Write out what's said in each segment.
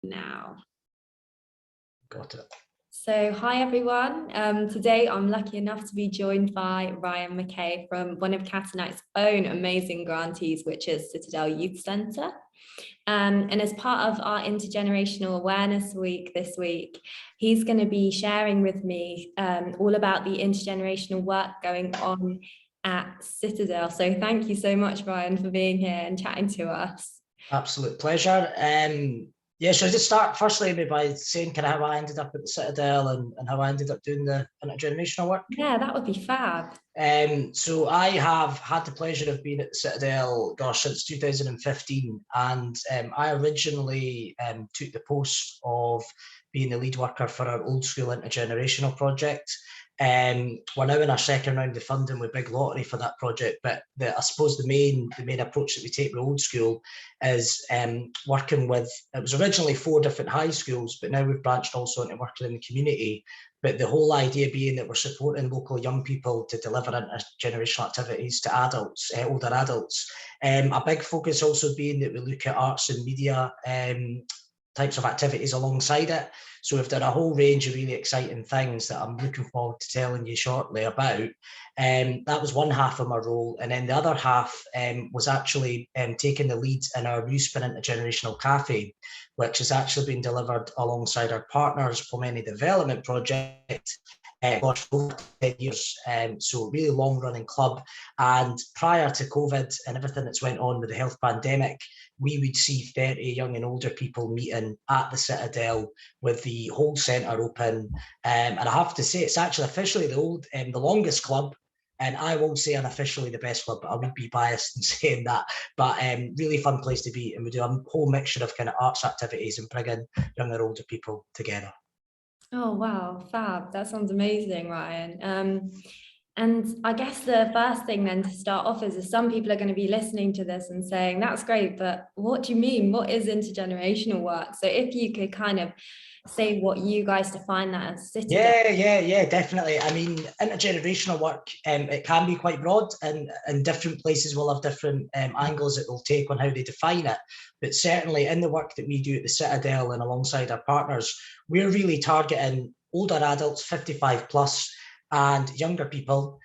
now. Got it. So hi everyone. Today I'm lucky enough to be joined by Ryan McKay from one of Catanite's own amazing grantees, which is Citadel Youth Centre. And as part of our Intergenerational Awareness Week this week, he's going to be sharing with me all about the intergenerational work going on at Citadel. So thank you so much, Ryan, for being here and chatting to us. Absolute pleasure. Yeah, so I just start firstly maybe by saying kind of how I ended up at the Citadel and how I ended up doing the intergenerational work. Yeah, that would be fab. So I have had the pleasure of being at the Citadel, gosh, since 2015, and I originally took the post of being the lead worker for our old school intergenerational project. We're now in our second round of funding with big lottery for that project, but I suppose the main approach that we take with old school is working with, it was originally 4 different high schools, but now we've branched also into working in the community. But the whole idea being that we're supporting local young people to deliver intergenerational activities to adults, older adults. A big focus also being that we look at arts and media types of activities alongside it. So we've done a whole range of really exciting things that I'm looking forward to telling you shortly about. That was one half of my role. And then the other half was actually taking the lead in our New Spin Intergenerational Cafe, which has actually been delivered alongside our partners, Pomeni Development Project, over 10 years, so really long running club. And prior to COVID and everything that's went on with the health pandemic, we would see 30 young and older people meeting at the Citadel with the whole centre open. And I have to say, it's actually officially the longest club. And I won't say unofficially the best club, but I would be biased in saying that. But really fun place to be. And we do a whole mixture of kind of arts activities and bringing young and older people together. Oh, wow, fab. That sounds amazing, Ryan. And I guess the first thing then to start off is some people are going to be listening to this and saying, that's great, but what do you mean? What is intergenerational work? So if you could kind of say what you guys define that as Citadel. Yeah, definitely. I mean, intergenerational work, it can be quite broad, and different places will have different angles it will take on how they define it. But certainly in the work that we do at the Citadel and alongside our partners, we're really targeting older adults, 55 plus, and younger people.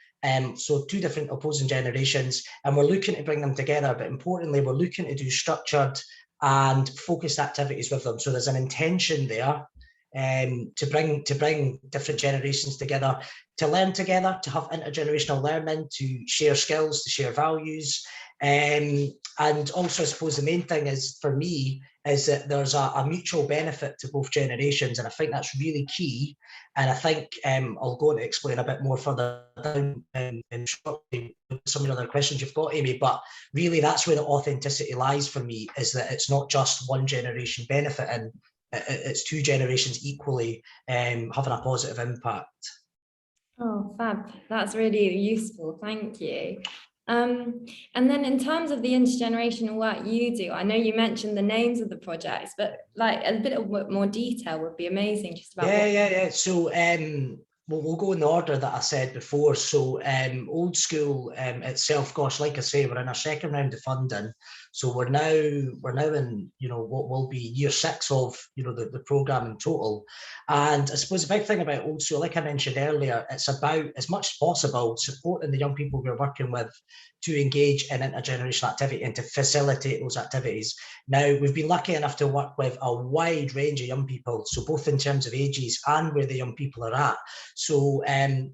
So 2 different opposing generations, and we're looking to bring them together. But importantly, we're looking to do structured and focused activities with them. So there's an intention there to bring different generations together, to learn together, to have intergenerational learning, to share skills, to share values. And also, I suppose the main thing is for me is that there's a mutual benefit to both generations, and I think that's really key. And I think I'll go on to explain a bit more further down in shortly with some of the other questions you've got, Amy. But really, that's where the authenticity lies for me, is that it's not just one generation benefiting, it's 2 generations equally having a positive impact. Oh, fab. That's really useful. Thank you. And then in terms of the intergenerational work you do, I know you mentioned the names of the projects, but like a bit of more detail would be amazing. Just about yeah. So we'll go in the order that I said before. So old school itself, gosh, like I say, we're in our second round of funding. So we're now in, what will be year 6 of, the programme in total. And I suppose the big thing about old school, like I mentioned earlier, it's about, as much as possible, supporting the young people we're working with to engage in intergenerational activity and to facilitate those activities. Now, we've been lucky enough to work with a wide range of young people, so both in terms of ages and where the young people are at. So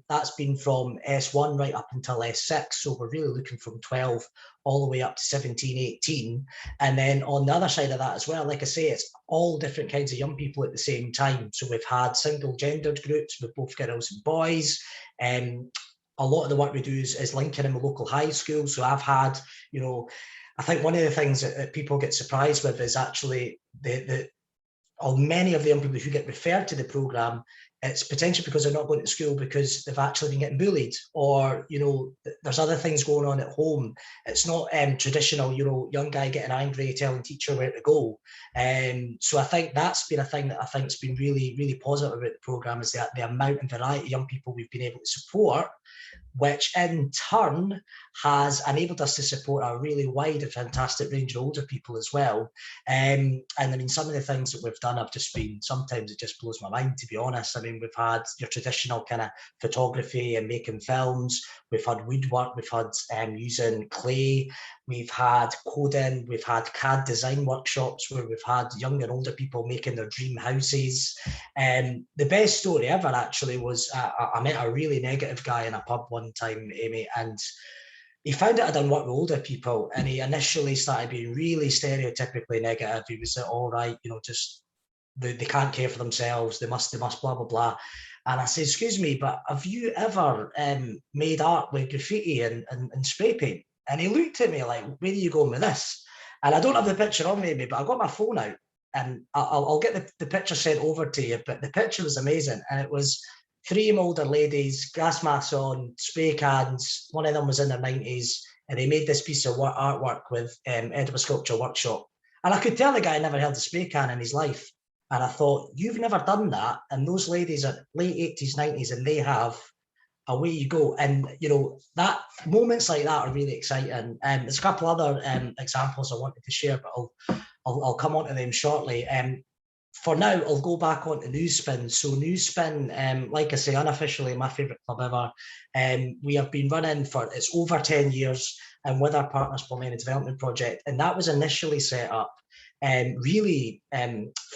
that's been from S1 right up until S6. So we're really looking from 12 all the way up to 17, 18. And then on the other side of that as well, like I say, it's all different kinds of young people at the same time. So we've had single gendered groups with both girls and boys. A lot of the work we do is linking in with local high schools. So I've had, I think one of the things that people get surprised with is actually many of the young people who get referred to the programme it's potentially because they're not going to school because they've actually been getting bullied, or, you know, there's other things going on at home. It's not traditional, you know, young guy getting angry, telling teacher where to go. So I think that's been a thing that I think has been really, really positive about the programme, is that the amount and variety of young people we've been able to support, which in turn has enabled us to support a really wide and fantastic range of older people as well. And I mean, some of the things that we've done have just been, sometimes it just blows my mind, to be honest. I mean, we've had your traditional kind of photography and making films, we've had woodwork, we've had using clay, we've had coding, we've had CAD design workshops where we've had young and older people making their dream houses. The best story ever actually was I met a really negative guy in a pub one time, Amy, and he found out I'd done work with older people, and he initially started being really stereotypically negative. He was like, all right, you know, just they can't care for themselves, they must blah blah blah. And I said, excuse me, but have you ever made art with graffiti and spray paint? And he looked at me like, where are you going with this? And I don't have the picture on me, but I got my phone out, and I'll get the picture sent over to you. But the picture was amazing, and it was 3 older ladies, gas masks on, spray cans. One of them was in their 90s, and they made this piece of artwork with Edinburgh Sculpture Workshop. And I could tell the guy never held a spray can in his life. And I thought, you've never done that, and those ladies are late 80s, 90s, and they have. Away you go. And, you know, that moments like that are really exciting. There's a couple other examples I wanted to share, but I'll come on to them shortly. For now, I'll go back on to Newspin. So Newspin, like I say, unofficially my favourite club ever. We have been running for, it's over 10 years, and with our Partners Pomena Development Project. And that was initially set up really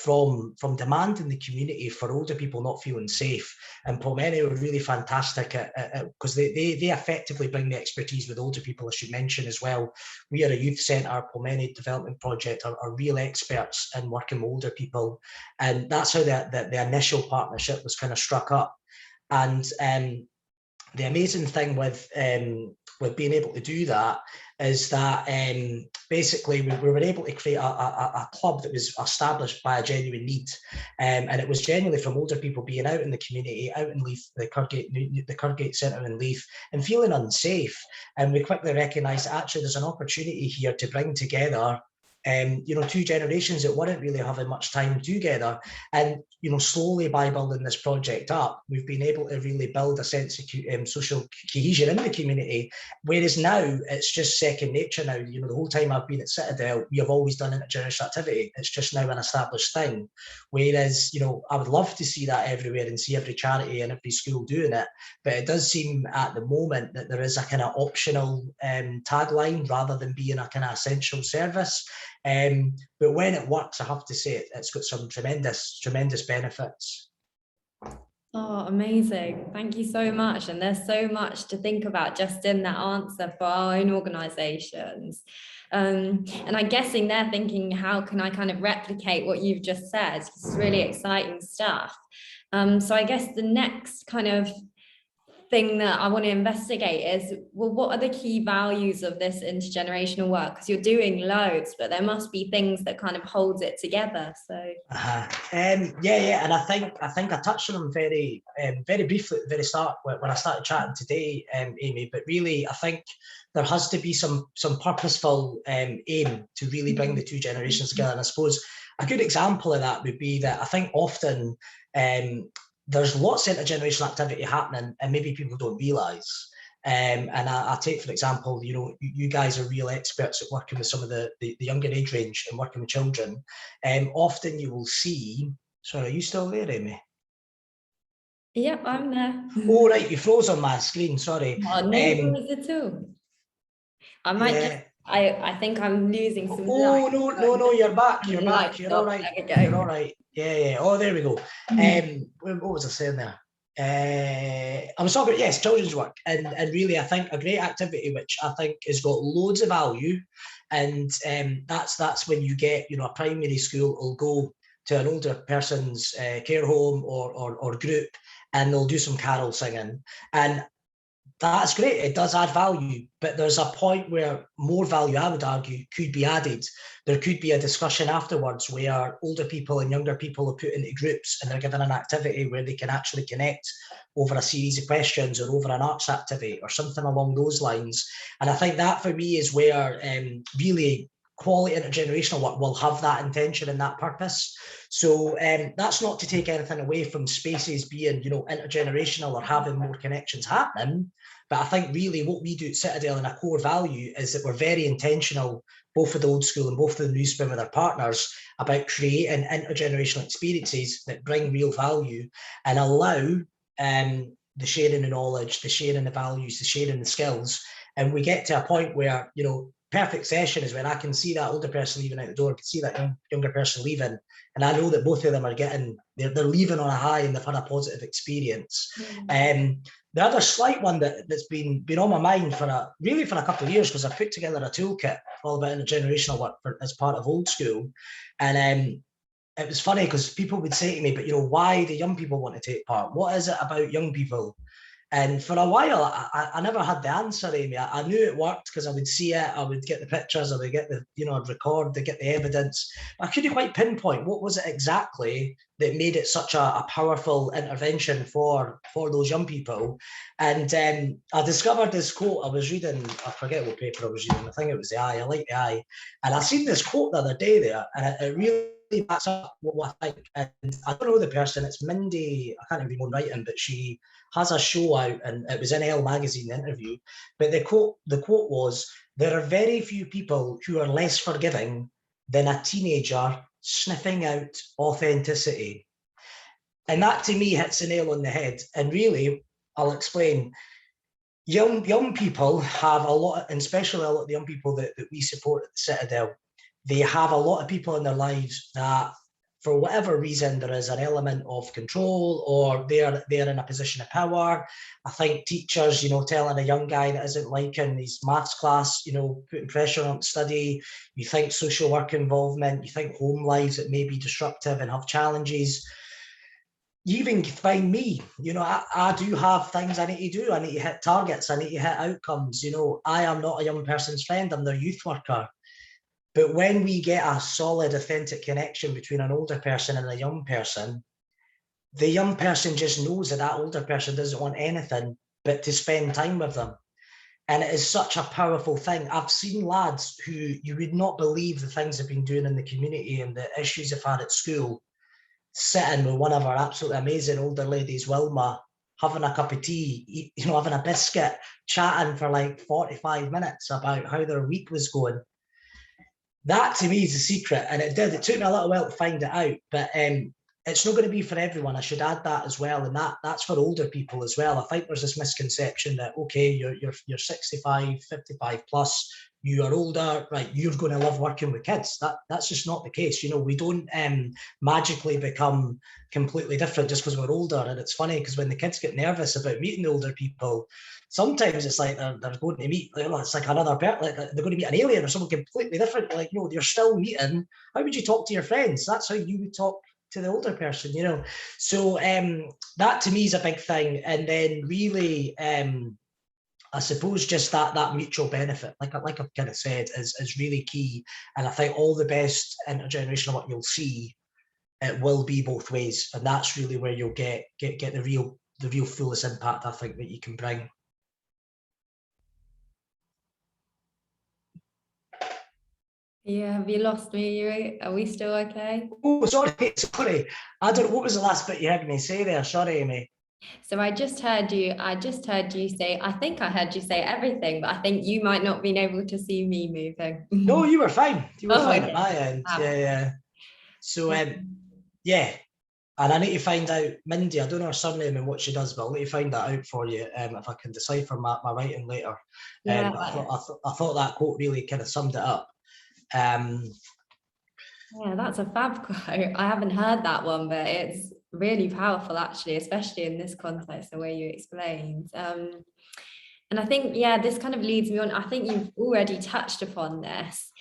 from demand in the community for older people not feeling safe. And Pomena were really fantastic because they effectively bring the expertise with older people, as you mentioned as well. We are a youth centre. Pomena Development Project are real experts in working with older people, and that's how the initial partnership was kind of struck up. And the amazing thing with being able to do that is that basically we were able to create a club that was established by a genuine need, and it was genuinely from older people being out in the community, out in Leith, the Kirkgate Centre in Leith, and feeling unsafe. And we quickly recognised that actually there's an opportunity here to bring together you know, 2 generations that weren't really having much time together. And, you know, slowly by building this project up, we've been able to really build a sense of social cohesion in the community. Whereas now it's just second nature now. You know, the whole time I've been at Citadel, we have always done intergenerational activity. It's just now an established thing. Whereas, you know, I would love to see that everywhere and see every charity and every school doing it. But it does seem at the moment that there is a kind of optional tagline rather than being a kind of essential service. But when it works, I have to say it's got some tremendous benefits. Oh, amazing. Thank you so much. And there's so much to think about just in that answer for our own organisations. And I'm guessing they're thinking, how can I kind of replicate what you've just said? It's really exciting stuff. So I guess the next kind of thing that I want to investigate is, well, what are the key values of this intergenerational work? Because you're doing loads, but there must be things that kind of holds it together. So yeah, and I think I touched on them very briefly at the very start when I started chatting today, Amy. But really, I think there has to be some purposeful aim to really bring the 2 generations together. And I suppose a good example of that would be that I think often there's lots of intergenerational activity happening, and maybe people don't realise. And I take, for example, you know, you guys are real experts at working with some of the younger age range and working with children. Often you will see. Sorry, are you still there, Amy? Yep, I'm there. Oh, right, you froze on my screen. Sorry. Oh, no worries at all. I might just. I think I'm losing some. Oh no, you're back. You're back. You're all right. You're all right. Yeah. Oh, there we go. What was I saying there? I was talking about, yes, children's work, and really I think a great activity which I think has got loads of value, and that's when you get, you know, a primary school will go to an older person's care home or group, and they'll do some carol singing. And That's great. It does add value, but there's a point where more value, I would argue, could be added. There could be a discussion afterwards where older people and younger people are put into groups and they're given an activity where they can actually connect over a series of questions or over an arts activity or something along those lines. And I think that for me is where really quality intergenerational work will have that intention and that purpose. So that's not to take anything away from spaces being, intergenerational or having more connections happening. But I think really what we do at Citadel and a core value is that we're very intentional, both with the old school and both with the new spin with our partners, about creating intergenerational experiences that bring real value and allow the sharing of knowledge, the sharing of values, the sharing of skills. And we get to a point where, perfect session is when I can see that older person leaving out the door, I can see that younger person leaving, and I know that both of them are they're leaving on a high and they've had a positive experience. The other slight one that's been on my mind for a couple of years, because I put together a toolkit all about intergenerational work as part of old school, and it was funny because people would say to me, but why do young people want to take part? What is it about young people? And for a while, I never had the answer, Amy. I knew it worked because I would see it, I would get the pictures, I would get I'd record, get the evidence. I couldn't quite pinpoint what was it exactly that made it such a powerful intervention for those young people. And I discovered this quote. I was reading, I forget what paper I was reading, I think it was the Eye, I like the Eye. And I seen this quote the other day there, and it really backs up what I think. And I don't know the person, it's Mindy, I can't even read writing, but she has a show out, and it was in Elle magazine, the interview. But the quote was, "There are very few people who are less forgiving than a teenager sniffing out authenticity." And that to me hits the nail on the head. And really, I'll explain. Young people have a lot, and especially a lot of the young people that we support at the Citadel, they have a lot of people in their lives that, for whatever reason, there is an element of control, or they're in a position of power. I think teachers, telling a young guy that isn't liking his maths class, putting pressure on to study. You think social work involvement, you think home lives that may be disruptive and have challenges. You even find me, I do have things I need to do. I need to hit targets. I need to hit outcomes. I am not a young person's friend. I'm their youth worker. But when we get a solid, authentic connection between an older person and a young person, the young person just knows that older person doesn't want anything but to spend time with them. And it is such a powerful thing. I've seen lads who you would not believe the things they've been doing in the community and the issues they've had at school, sitting with one of our absolutely amazing older ladies, Wilma, having a cup of tea, having a biscuit, chatting for like 45 minutes about how their week was going. That to me is the secret, and it took me a little while to find it out, but it's not going to be for everyone. I should add that as well, and that's for older people as well. I think there's this misconception that, okay, you're 65, 55 plus, you are older, right, you're going to love working with kids. That's just not the case. We don't magically become completely different just because we're older. And it's funny because when the kids get nervous about meeting the older people, sometimes it's like they're going to meet, it's like another person, like they're going to meet an alien or someone completely different. Like, no, you're still meeting. How would you talk to your friends? That's how you would talk to the older person, So that to me is a big thing. And then really, I suppose just that mutual benefit, like I've kind of said, is really key. And I think all the best intergenerational work you'll see, it will be both ways, and that's really where you'll get the real fullest impact I think that you can bring. Yeah, have you lost me? Are we still okay? Oh, sorry. I don't know, what was the last bit you heard me say there? Sorry, Amy. So I just heard you say, I think I heard you say everything, but I think you might not been able to see me moving. No, you were fine. You were fine okay. at my end. Wow. Yeah. So, yeah. And I need to find out, Mindy, I don't know her surname and what she does, but I'll need to find that out for you if I can decipher my writing later. Yeah. I thought that quote really kind of summed it up. Yeah, that's a fab quote. I haven't heard that one, but it's really powerful actually, especially in this context, the way you explained. And I think, yeah, this kind of leads me on. I think you've already touched upon this,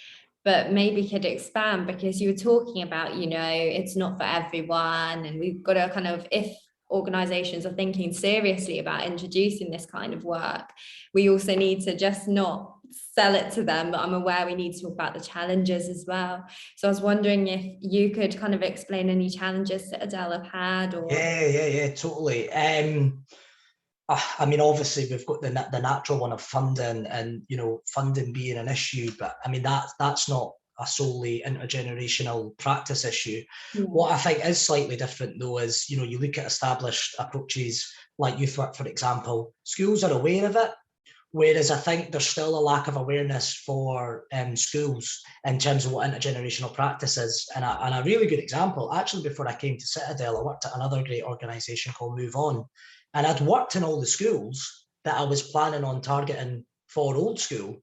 but maybe could expand, because you were talking about, it's not for everyone, and we've got to kind of, if organizations are thinking seriously about introducing this kind of work, we also need to just not sell it to them, but I'm aware we need to talk about the challenges as well. So I was wondering if you could kind of explain any challenges Citadel have had, or Yeah, totally. I mean, obviously we've got the natural one of funding, and funding being an issue, but I mean that's not a solely intergenerational practice issue. yeah. What I think is slightly different though is, you look at established approaches like youth work, for example. Schools are aware of it, whereas I think there's still a lack of awareness for schools in terms of what intergenerational practice is. And a really good example, actually, before I came to Citadel, I worked at another great organisation called Move On. And I'd worked in all the schools that I was planning on targeting for old school.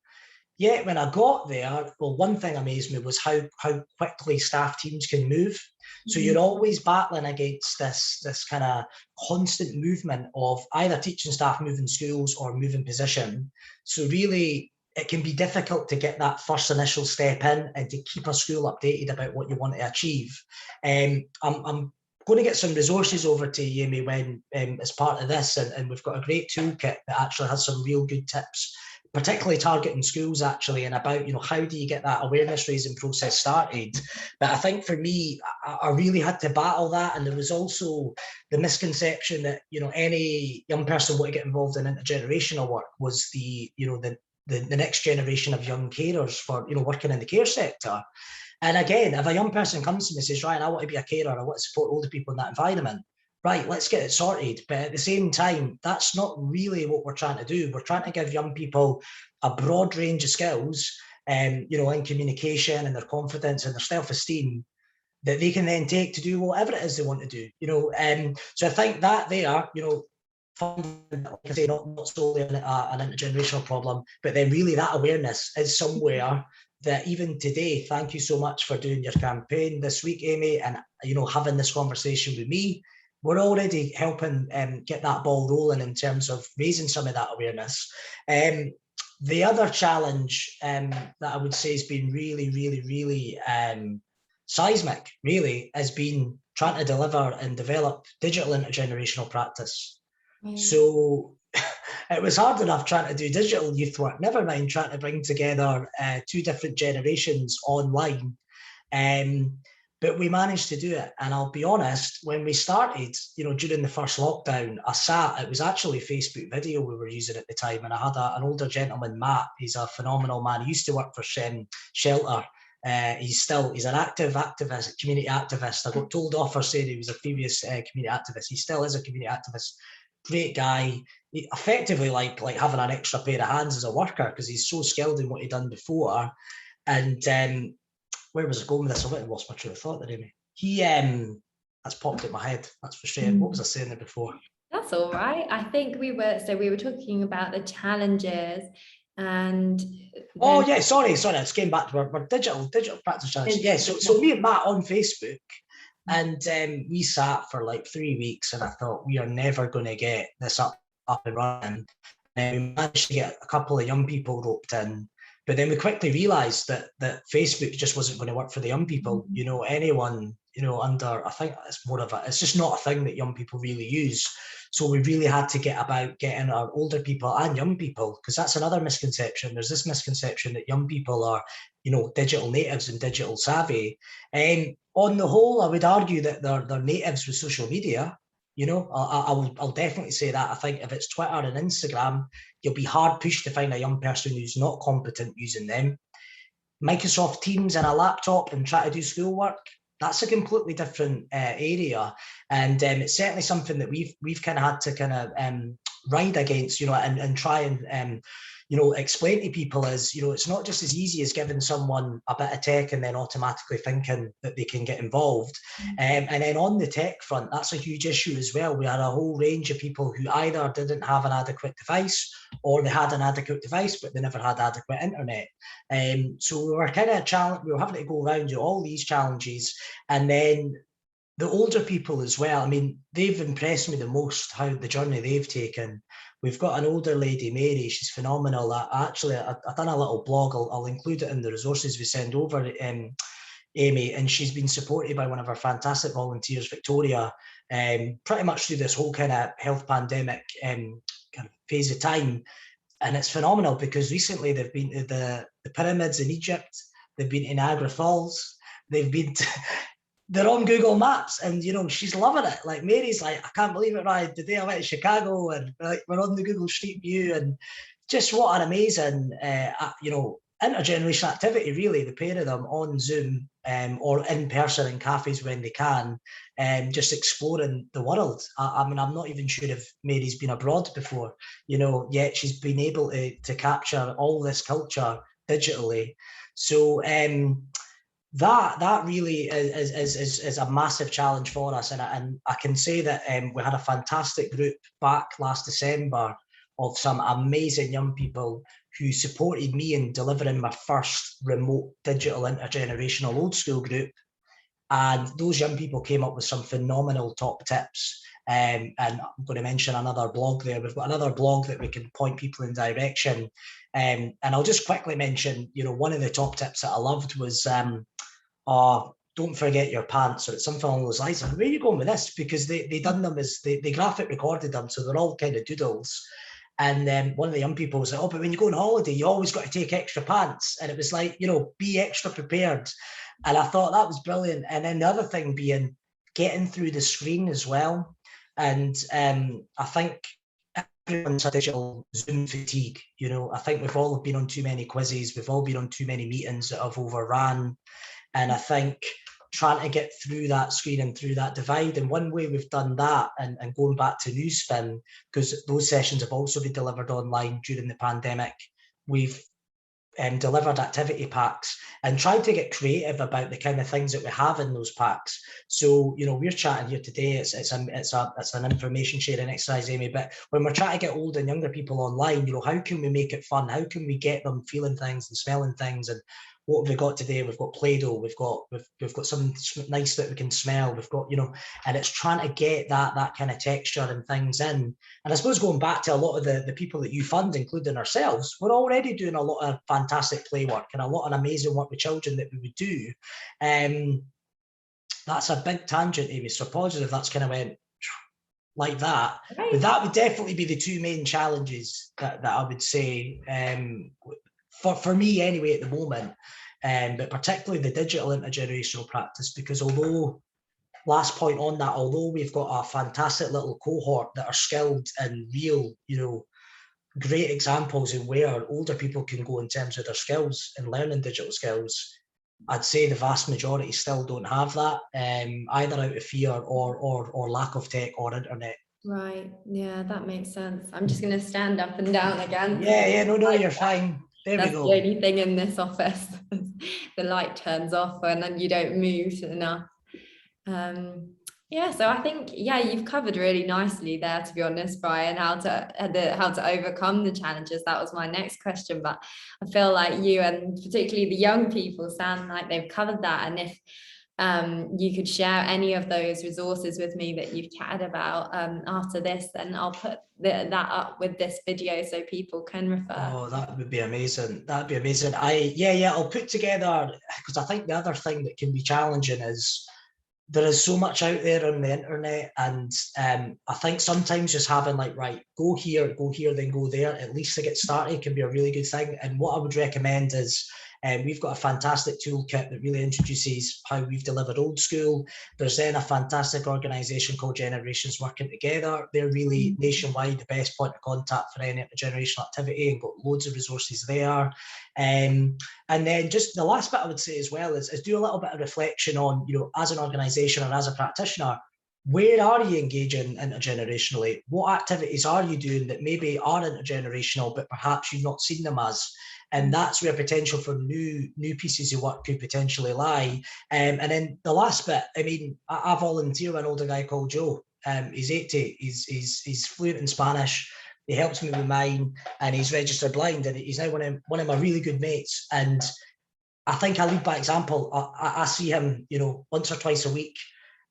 Yet when I got there, well, one thing amazed me was how quickly staff teams can move. So you're always battling against this kind of constant movement of either teaching staff moving schools or moving position. So really, it can be difficult to get that first initial step in and to keep a school updated about what you want to achieve. I'm going to get some resources over to you, Amy, when as part of this, and we've got a great toolkit that actually has some real good tips, particularly targeting schools actually, and about how do you get that awareness raising process started. But I think for me, I really had to battle that, and there was also the misconception that any young person want to get involved in intergenerational work was the next generation of young carers for working in the care sector. And again, if a young person comes to me and says, Ryan, I want to be a carer, I want to support older people in that environment, right, let's get it sorted. But at the same time, that's not really what we're trying to do. We're trying to give young people a broad range of skills, in communication and their confidence and their self-esteem that they can then take to do whatever it is they want to do. So I think that there, funding, like I say, not solely an intergenerational problem, but then really that awareness is somewhere that even today, thank you so much for doing your campaign this week, Amy, and having this conversation with me. We're already helping get that ball rolling in terms of raising some of that awareness. The other challenge that I would say has been really seismic, really, has been trying to deliver and develop digital intergenerational practice. So it was hard enough trying to do digital youth work, never mind trying to bring together two different generations online. But we managed to do it. And I'll be honest, when we started, during the first lockdown, it was actually Facebook video we were using at the time. And I had an older gentleman, Matt. He's a phenomenal man. He used to work for Shelter. He's an activist, community activist. I got told off for saying he was a previous community activist. He still is a community activist. Great guy. He effectively like having an extra pair of hands as a worker because he's so skilled in what he'd done before. And where was I going with this? I went and lost my train of thought there, Amy. That's popped in my head. That's frustrating. What was I saying there before? That's all right. I think we were talking about the challenges and oh yeah, sorry, I just came back to our digital practice challenge. Yeah, so me and Matt on Facebook, and we sat for like 3 weeks, and I thought we are never going to get this up and running. And we managed to get a couple of young people roped in. But then we quickly realised that Facebook just wasn't going to work for the young people. Anyone, under, I think it's just not a thing that young people really use. So we really had to get about getting our older people and young people, because that's another misconception. There's this misconception that young people are, digital natives and digital savvy. On the whole, I would argue that they're natives with social media. I'll definitely say that. I think if it's Twitter and Instagram, you'll be hard pushed to find a young person who's not competent using them. Microsoft Teams and a laptop and try to do schoolwork, that's a completely different area. And it's certainly something that we've kind of had to ride against, and try and explain to people is, it's not just as easy as giving someone a bit of tech and then automatically thinking that they can get involved. And then on the tech front, that's a huge issue as well. We had a whole range of people who either didn't have an adequate device, or they had an adequate device, but they never had adequate internet. So we were we were having to go around all these challenges. And then the older people as well, I mean, they've impressed me the most, how the journey they've taken. We've got an older lady, Mary, she's phenomenal. I've done a little blog, I'll include it in the resources we send over. Amy, and she's been supported by one of our fantastic volunteers, Victoria, pretty much through this whole kind of health pandemic kind of phase of time. And it's phenomenal because recently they've been to the pyramids in Egypt, they've been to Niagara Falls, they've been to, they're on Google Maps, and you know, she's loving it. Like Mary's like, I can't believe it, right? Today I went to Chicago, and like, we're on the Google Street View, and just what an amazing, you know, intergenerational activity, really. The pair of them on Zoom or in person in cafes when they can, just exploring the world. I mean, I'm not even sure if Mary's been abroad before, you know, yet she's been able to capture all this culture digitally. So that really is a massive challenge for us, and I can say that we had a fantastic group back last December of some amazing young people who supported me in delivering my first remote digital intergenerational old school group. And those young people came up with some phenomenal top tips. And I'm going to mention another blog there. We've got another blog that we can point people in direction. And I'll just quickly mention, you know, one of the top tips that I loved was, don't forget your pants, or it's something along those lines. Where are you going with this? Because they done them as, they graphic recorded them, so they're all kind of doodles. And then one of the young people was like, oh, but when you go on holiday, you always got to take extra pants. And it was like, you know, be extra prepared. And I thought that was brilliant. And then the other thing being getting through the screen as well. And I think everyone's had digital Zoom fatigue. You know, I think we've all been on too many quizzes. We've all been on too many meetings that have overran. And I think trying to get through that screen and through that divide. And one way we've done that, and going back to Newspin, because those sessions have also been delivered online during the pandemic, we've delivered activity packs and tried to get creative about the kind of things that we have in those packs. So, you know, we're chatting here today, it's an information sharing exercise, Amy, but when we're trying to get older and younger people online, you know, how can we make it fun? How can we get them feeling things and smelling things? And what have we got today? We've got Play-Doh, we've got something nice that we can smell, we've got, you know, and it's trying to get that kind of texture and things in. And I suppose going back to a lot of the people that you fund, including ourselves, we're already doing a lot of fantastic play work and a lot of amazing work with children that we would do. That's a big tangent, Amy, so apologies if that's kind of went like that. Right. But that would definitely be the two main challenges that I would say, for me anyway at the moment, but particularly the digital intergenerational practice, because although, last point on that, although we've got a fantastic little cohort that are skilled and real, you know, great examples in where older people can go in terms of their skills and learning digital skills, I'd say the vast majority still don't have that, either out of fear or lack of tech or internet. Right, yeah, that makes sense. I'm just going to stand up and down again. Yeah, no, you're fine. There we go. That's the only thing in this office. The light turns off and then you don't move enough. Yeah, so I think, yeah, you've covered really nicely there, to be honest, Brian, how to overcome the challenges. That was my next question, but I feel like you and particularly the young people sound like they've covered that. And if you could share any of those resources with me that you've chatted about after this, then I'll put that up with this video so people can refer. Oh, that would be amazing. That'd be amazing. I'll put together, because I think the other thing that can be challenging is there is so much out there on the internet, and I think sometimes just having like, right, go here, then go there, at least to get started, can be a really good thing. And what I would recommend is, we've got a fantastic toolkit that really introduces how we've delivered old school. There's then a fantastic organisation called Generations Working Together. They're really nationwide the best point of contact for any intergenerational activity, and got loads of resources there. And then just the last bit I would say as well is do a little bit of reflection on, you know, as an organisation or as a practitioner, where are you engaging intergenerationally? What activities are you doing that maybe are intergenerational, but perhaps you've not seen them as? And that's where potential for new pieces of work could potentially lie. And then the last bit, I mean, I volunteer with an older guy called Joe. He's 80. He's fluent in Spanish. He helps me with mine, and he's registered blind, and he's now one of my really good mates. And I think I lead by example. I see him, you know, once or twice a week,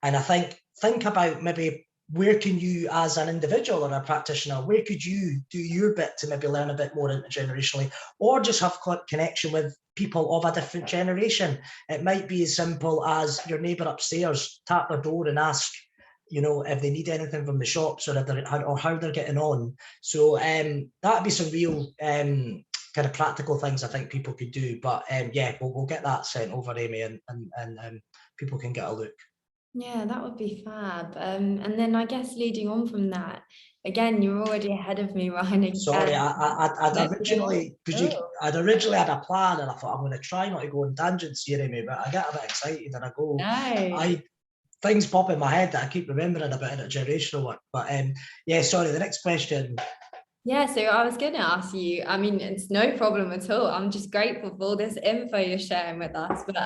and I think about maybe where can you, as an individual or a practitioner, where could you do your bit to maybe learn a bit more intergenerationally, or just have connection with people of a different generation? It might be as simple as your neighbour upstairs, tap their door and ask, you know, if they need anything from the shops, or how they're getting on. So that'd be some real kind of practical things I think people could do. But yeah, we'll get that sent over, Amy, and people can get a look. Yeah, that would be fab. And then I guess leading on from that, again, you're already ahead of me, Ryan. Sorry, I'd No, originally, because no. I'd originally had a plan, and I thought I'm going to try not to go on tangents here, Amy, but I get a bit excited and No. things pop in my head that I keep remembering about intergenerational work. But yeah, sorry, the next question. Yeah, so I was going to ask you, I mean, it's no problem at all. I'm just grateful for all this info you're sharing with us. But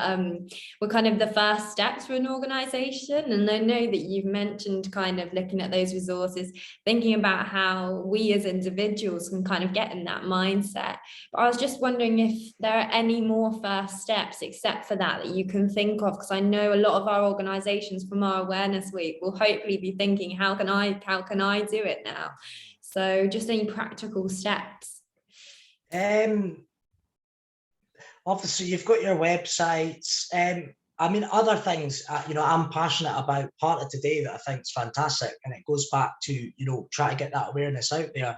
we're kind of the first steps for an organization. And I know that you've mentioned kind of looking at those resources, thinking about how we as individuals can kind of get in that mindset. But I was just wondering if there are any more first steps except for that you can think of, because I know a lot of our organizations from our awareness week will hopefully be thinking, how can I do it now? So just any practical steps. Obviously, you've got your websites. I mean, other things, you know, I'm passionate about part of today that I think is fantastic. And it goes back to, you know, try to get that awareness out there.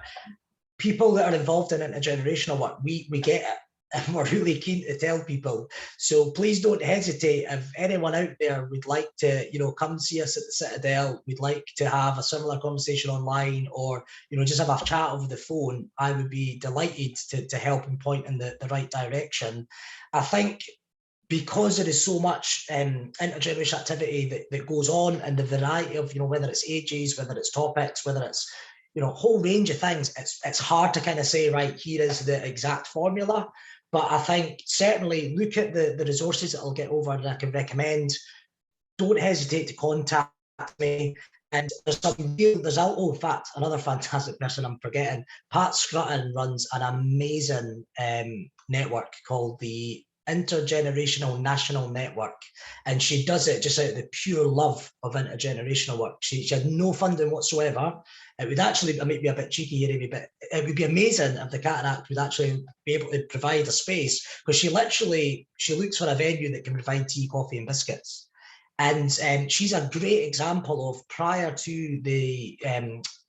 People that are involved in intergenerational work, we get it. And we're really keen to tell people. So please don't hesitate. If anyone out there would like to, you know, come see us at the Citadel, we'd like to have a similar conversation online, or, you know, just have a chat over the phone, I would be delighted to help and point in the right direction. I think because there is so much intergenerational activity that goes on, and the variety of, you know, whether it's ages, whether it's topics, whether it's, you know, a whole range of things, it's hard to kind of say, right, here is the exact formula. But I think certainly look at the resources that I'll get over and I can recommend. Don't hesitate to contact me. And in fact, another fantastic person I'm forgetting, Pat Scrutton runs an amazing network called the Intergenerational National Network. And she does it just out of the pure love of intergenerational work. She had no funding whatsoever. It would actually, it might be a bit cheeky here, Amy, but it would be amazing if the Cataract would actually be able to provide a space, because she looks for a venue that can provide tea, coffee and biscuits. And she's a great example of, prior to the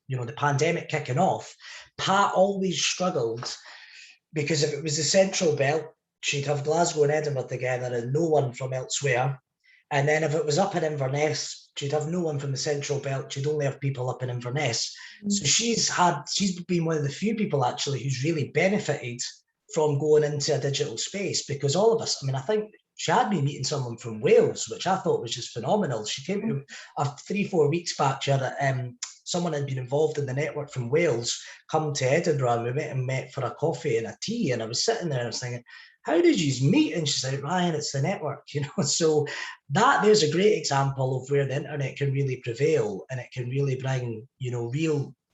you know, the pandemic kicking off, Pat always struggled, because if it was the Central Belt, she'd have Glasgow and Edinburgh together and no one from elsewhere. And then if it was up in Inverness, she'd have no one from the Central Belt. She'd only have people up in Inverness. So she's been one of the few people actually who's really benefited from going into a digital space, because all of us, I mean, I think she had me meeting someone from Wales, which I thought was just phenomenal. She came to 3-4 weeks back. She had someone had been involved in the network from Wales come to Edinburgh, and we went and met for a coffee and a tea. And I was sitting there and I was thinking, how did you meet? And she said, Ryan, it's the network, you know. So there's a great example of where the internet can really prevail, and it can really bring, you know,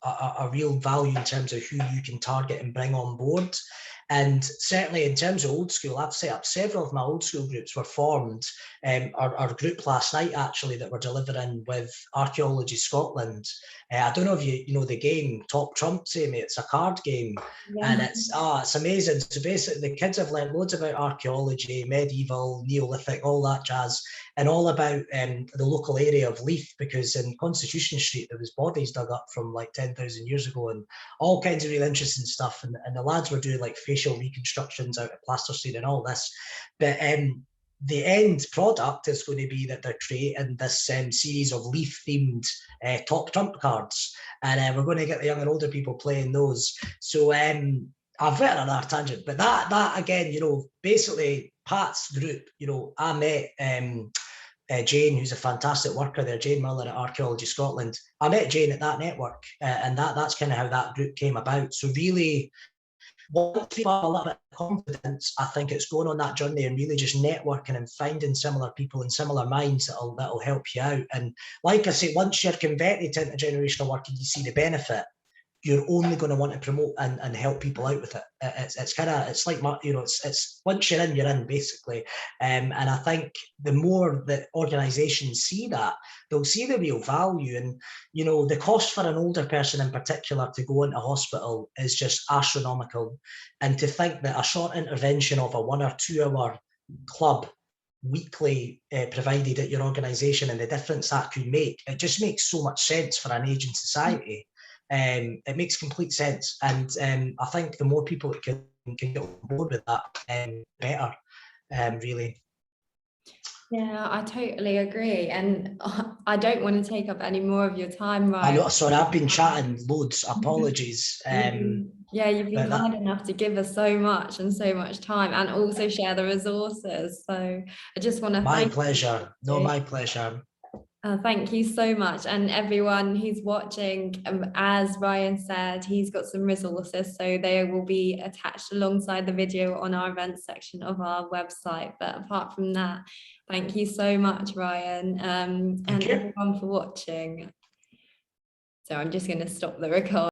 a real value in terms of who you can target and bring on board. And certainly in terms of old school, I've set up several of my old school groups were formed. Our group last night, actually, that we're delivering with Archaeology Scotland. I don't know if you know the game Top Trumps, Amy. It's a card game. Yeah. And it's amazing. So basically the kids have learned loads about archaeology, medieval, Neolithic, all that jazz, and all about the local area of Leith, because in Constitution Street there was bodies dug up from like 10,000 years ago, and all kinds of really interesting stuff. And the lads were doing like facial reconstructions out of plasticine and all this. But the end product is going to be that they're creating this series of Leith-themed top trump cards, and we're going to get the young and older people playing those. So I've written on our tangent, but that again, you know, basically Pat's group, you know, I met Jane, who's a fantastic worker there, Jane Muller at Archaeology Scotland. I met Jane at that network, and that's kind of how that group came about. So really, once people have a little bit of confidence, I think it's going on that journey and really just networking and finding similar people and similar minds that'll help you out. And like I say, once you're converted to intergenerational work and you see the benefit, you're only going to want to promote and help people out with it. It's kind of, it's like, you know, it's once you're in basically. And I think the more that organizations see that, they'll see the real value. And, you know, the cost for an older person in particular to go into hospital is just astronomical. And to think that a short intervention of a 1 or 2 hour club weekly provided at your organization and the difference that could make, it just makes so much sense for an aging society. It makes complete sense, and I think the more people that can get on board with that, better, really. Yeah, I totally agree. And I don't want to take up any more of your time, Ryan. I know, sorry, I've been chatting loads, apologies. Yeah, you've been kind enough to give us so much and so much time, and also share the resources. So I just want to my thank pleasure. you. No, my pleasure. Thank you so much. And everyone who's watching, as Ryan said, he's got some resources, so they will be attached alongside the video on our events section of our website. But apart from that, thank you so much, Ryan, and everyone for watching. So I'm just going to stop the record.